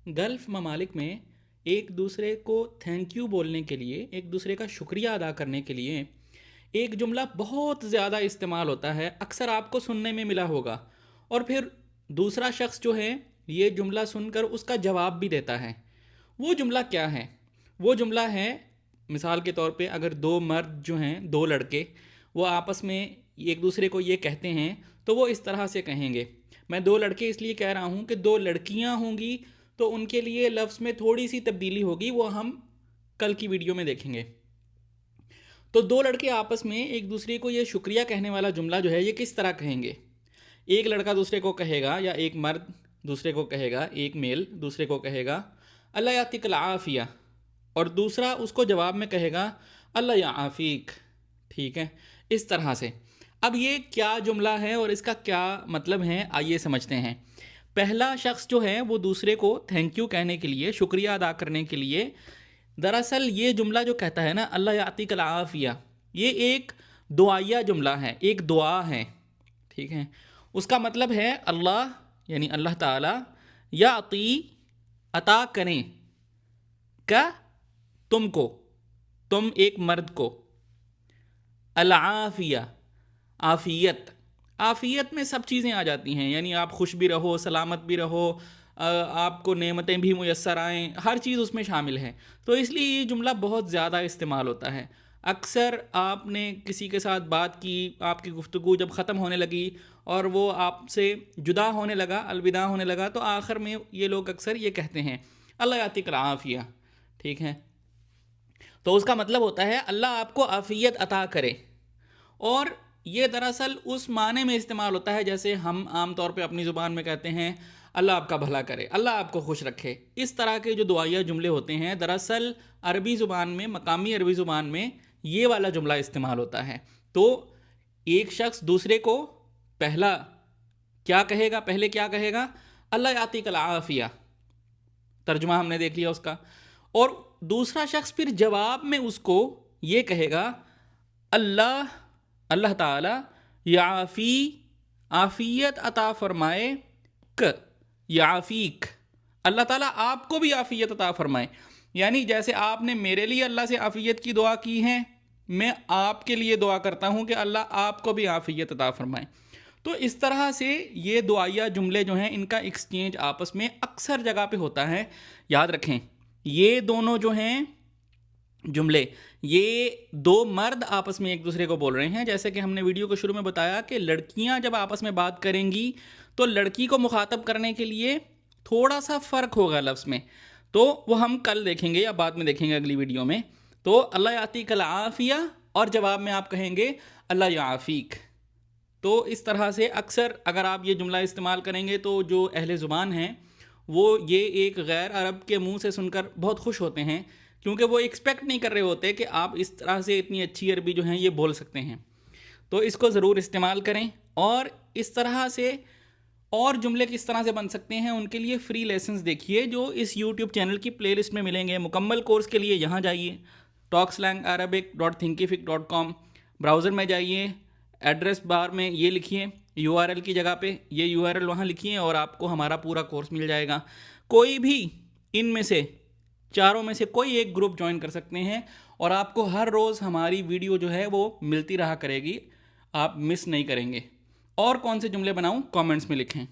Gulf ममालिक में एक दूसरे को थैंक यू बोलने के लिए, एक दूसरे का शुक्रिया अदा करने के लिए एक जुमला बहुत ज़्यादा इस्तेमाल होता है, अक्सर आपको सुनने में मिला होगा। और फिर दूसरा शख्स जो है ये जुमला सुनकर उसका जवाब भी देता है। वो जुमला क्या है? वो जुमला है, मिसाल के तौर पे अगर दो मर्द जो हैं, दो लड़के, वो आपस में एक दूसरे को ये कहते हैं तो वो इस तरह से कहेंगे। मैं दो लड़के इसलिए कह रहा हूँ कि दो लड़कियाँ होंगी तो उनके लिए लफ्ज़ में थोड़ी सी तब्दीली होगी, वो हम कल की वीडियो में देखेंगे। तो दो लड़के आपस में एक दूसरे को ये शुक्रिया कहने वाला जुमला जो है ये किस तरह कहेंगे? एक लड़का दूसरे को कहेगा, या एक मर्द दूसरे को कहेगा, एक मेल दूसरे को कहेगा अल्लाह यातिकल आफिया, और दूसरा उसको जवाब में कहेगा अल्लाह या आफीक। ठीक है, इस तरह से। अब ये क्या जुमला है और इसका क्या मतलब है, आइए समझते हैं। पहला शख्स जो है वो दूसरे को थैंक यू कहने के लिए, शुक्रिया अदा करने के लिए, दरअसल ये जुमला जो कहता है ना अल्लाह यातिकल आफिया, ये एक दुआया जुमला है, एक दुआ है। ठीक है, उसका मतलब है अल्लाह यानी अल्लाह ताला याती अता करें क्या तुमको, तुम एक मर्द को, अल आफिया आफियत, आफियत में सब चीज़ें आ जाती हैं, यानी आप खुश भी रहो, सलामत भी रहो, आपको नेमतें भी मुयस्सर आएँ, हर चीज़ उसमें शामिल है। तो इसलिए ये जुमला बहुत ज़्यादा इस्तेमाल होता है। अक्सर आपने किसी के साथ बात की, आपकी गुफ्तगू जब ख़त्म होने लगी और वो आपसे जुदा होने लगा, अलविदा होने लगा, तो आखिर में ये लोग अक्सर ये कहते हैं अल्लाह यातिकल आफिया। ठीक है, तो उसका मतलब होता है अल्लाह आपको आफियत अता करे। और ये दरअसल उस माने में इस्तेमाल होता है जैसे हम आम तौर पे अपनी ज़ुबान में कहते हैं अल्लाह आपका भला करे, अल्लाह आपको खुश रखे। इस तरह के जो दुआया जुमले होते हैं, दरअसल अरबी ज़ुबान में, मकामी अरबी ज़ुबान में ये वाला जुमला इस्तेमाल होता है। तो एक शख्स दूसरे को पहला क्या कहेगा, पहले क्या कहेगा? अल्लाह यातिकल आफिया, तर्जुमा हमने देख लिया उसका। और दूसरा शख्स फिर जवाब में उसको ये कहेगा अल्लाह अल्लाह ताला याफ़ी आफ़ियत अता फरमाए क याफ़ीक, अल्लाह ताला आपको भी आफ़ियत अता फरमाए। यानी जैसे आपने मेरे लिए अल्लाह से आफ़ियत की दुआ की है, मैं आपके लिए दुआ करता हूँ कि अल्लाह आपको भी आफ़ियत अता फरमाए। तो इस तरह से ये दुआया जुमले जो हैं इनका एक्सचेंज आपस में अक्सर जगह पे होता है। याद रखें, ये दोनों जो हैं जुमले, ये दो मर्द आपस में एक दूसरे को बोल रहे हैं। जैसे कि हमने वीडियो को शुरू में बताया कि लड़कियां जब आपस में बात करेंगी तो लड़की को मुखातब करने के लिए थोड़ा सा फ़र्क होगा लफ्ज़ में, तो वो हम कल देखेंगे या बाद में देखेंगे अगली वीडियो में। तो अल्लाह यातिकल आफिया और जवाब में आप कहेंगे अल्लाह याफ़ीक। तो इस तरह से अक्सर अगर आप ये जुमला इस्तेमाल करेंगे तो जो अहले ज़ुबान हैं वो ये एक गैर अरब के मुंह से सुनकर बहुत खुश होते हैं, क्योंकि वो एक्सपेक्ट नहीं कर रहे होते कि आप इस तरह से इतनी अच्छी अरबी जो है ये बोल सकते हैं। तो इसको ज़रूर इस्तेमाल करें। और इस तरह से और जुमले किस तरह से बन सकते हैं उनके लिए फ़्री लेसन्स देखिए जो इस यूट्यूब चैनल की प्लेलिस्ट में मिलेंगे। मुकम्मल कोर्स के लिए यहाँ जाइए talkslangarabicthinkifc.com, ब्राउज़र में जाइए, एड्रेस बार में ये लिखिए URL की जगह पे ये URL वहाँ लिखिए और आपको हमारा पूरा कोर्स मिल जाएगा। कोई भी इनमें से चारों में से कोई एक ग्रुप ज्वाइन कर सकते हैं और आपको हर रोज़ हमारी वीडियो जो है वो मिलती रहा करेगी, आप मिस नहीं करेंगे। और कौन से जुमले बनाऊं कमेंट्स में लिखें।